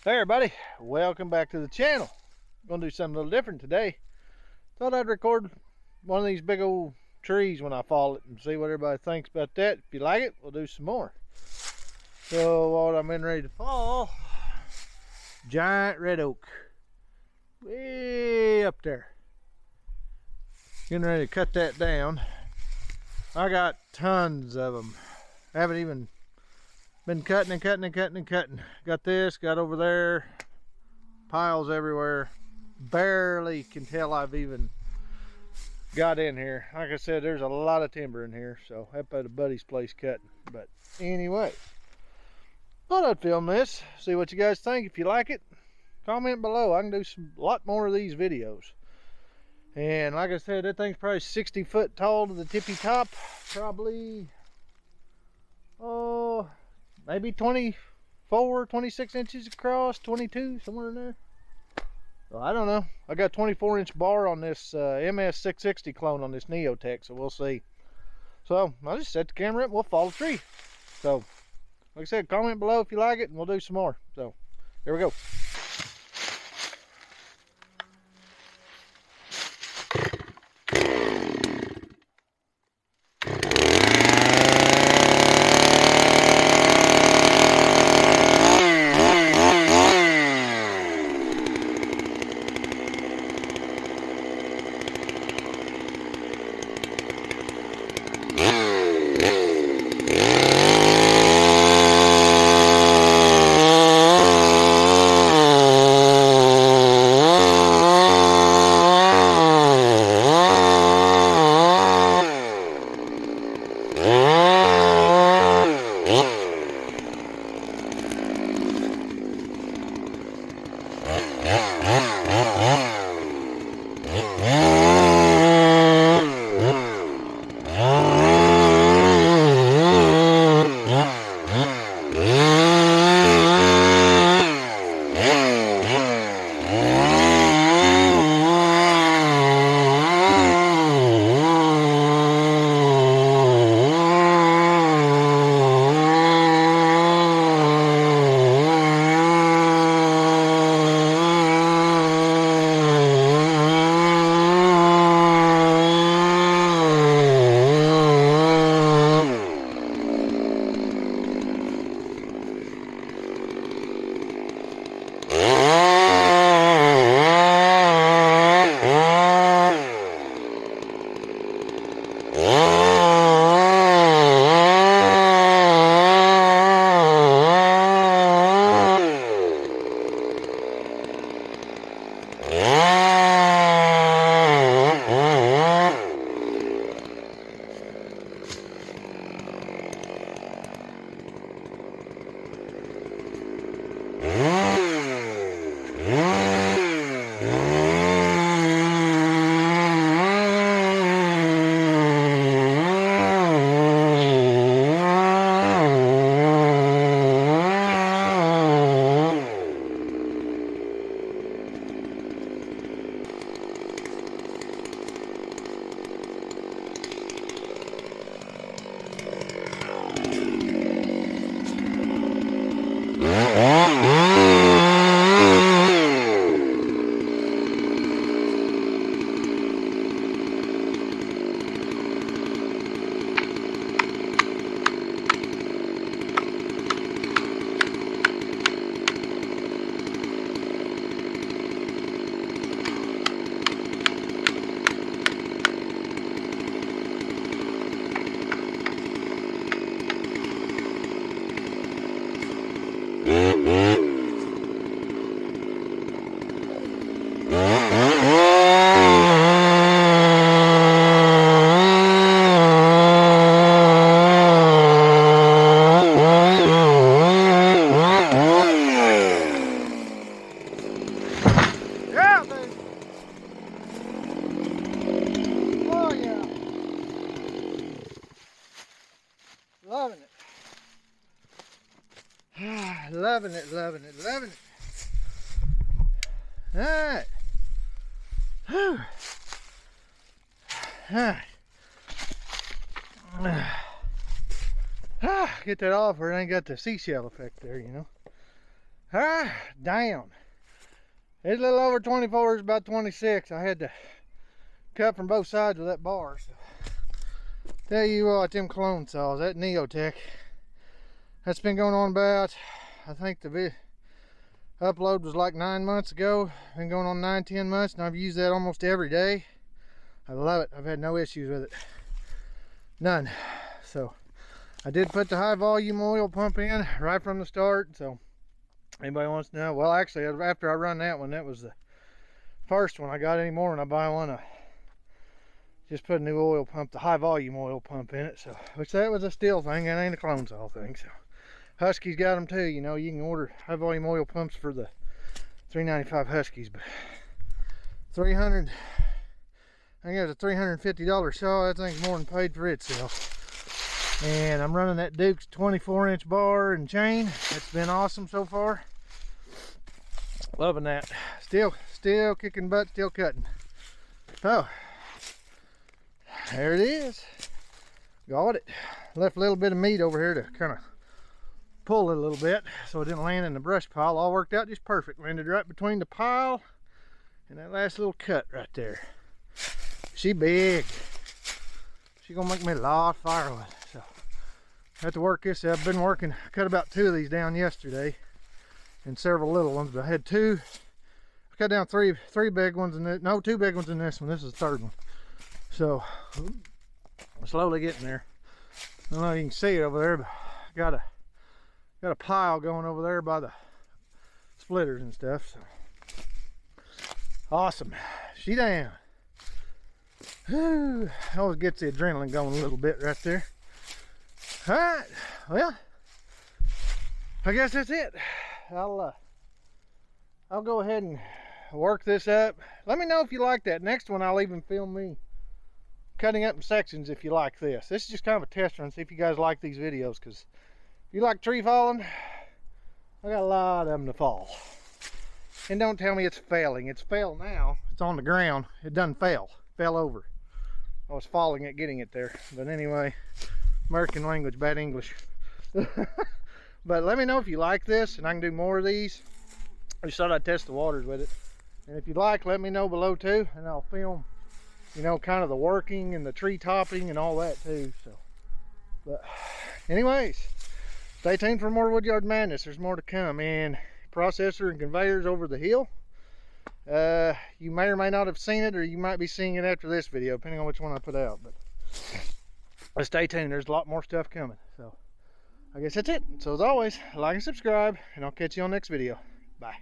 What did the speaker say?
Hey everybody, welcome back to the channel. Gonna do something a little different today. Thought I'd record one of these big old trees when I fall it and see what everybody thinks about that. If you like it, we'll do some more. So what I'm in ready to fall, giant red oak, way up there. Getting ready to cut that down. I got tons of them. I haven't even been cutting and cutting and cutting and cutting. Got this, got over there, piles everywhere. Barely can tell I've even got in here. Like I said, there's a lot of timber in here, so up at a buddy's place cutting. But anyway, thought I'd film this, see what you guys think. If you like it, comment below. I can do a lot more of these videos. And like I said, that thing's probably 60 foot tall to the tippy top. Probably, maybe 24, 26 inches across, 22, somewhere in there. Well, I don't know. I got 24-inch bar on this MS660 clone on this Neotech, so we'll see. So I'll just set the camera up and we'll fall a tree. So, like I said, comment below if you like it and we'll do some more. So, here we go. Loving it. Loving it, loving it, loving it. Alright. Alright. Get that off or it ain't got the seashell effect there, you know. Down. It's a little over 24, it's about 26. I had to cut from both sides with that bar. So. Tell you what, them clone saws, that Neotech, that's been going on about, I think the upload was like 9 months ago. Been going on 9-10 months, and I've used that almost every day. I love it. I've had no issues with it. None. So I did put the high volume oil pump in right from the start. So anybody wants to know, well, actually after I run that one, that was the first one I got. Any more when I buy one, I just put a new oil pump, the high volume oil pump in it. So which that was a Stihl thing, that ain't a clone saw thing. So Husky's got them too. You know, you can order high volume oil pumps for the $395 Huskies, but 300, I think it was a $350 saw. That thing's more than paid for itself. And I'm running that Duke's 24-inch bar and chain. It's been awesome so far. Loving that. Still kicking butt, still cutting. Oh, there it is. Got it. Left a little bit of meat over here to kind of pull it a little bit so it didn't land in the brush pile. All worked out just perfect. Landed right between the pile and that last little cut right there. She big. She gonna make me a lot of firewood. So I have to work this. I've been working. I cut about 2 of these down yesterday and several little ones, but I had 2. I cut down three big ones in this. No, 2 big ones in this one. This is the 3rd one. So I'm slowly getting there. I don't know if you can see it over there, but I got a pile going over there by the splitters and stuff. So awesome. She down. Whew. Always gets the adrenaline going a little bit right there. All right, well, I guess that's it. I'll go ahead and work this up. Let me know if you like that. Next one, I'll even film me cutting up in sections if you like this. This is just kind of a test run, see if you guys like these videos, because if you like tree falling, I got a lot of them to fall. And don't tell me it's failing. It's failed now. It's on the ground. It doesn't fail. Fell over. I was falling at getting it there. But anyway, American language, bad English. But let me know if you like this and I can do more of these. I just thought I'd test the waters with it. And if you'd like, let me know below too, and I'll film, you know, kind of the working and the tree topping and all that too. So, but anyways, stay tuned for more Woodyard Madness. There's more to come. And processor and conveyors over the hill. You may or may not have seen it, or you might be seeing it after this video, depending on which one I put out. But stay tuned. There's a lot more stuff coming. So I guess that's it. So as always, like and subscribe, and I'll catch you on the next video. Bye.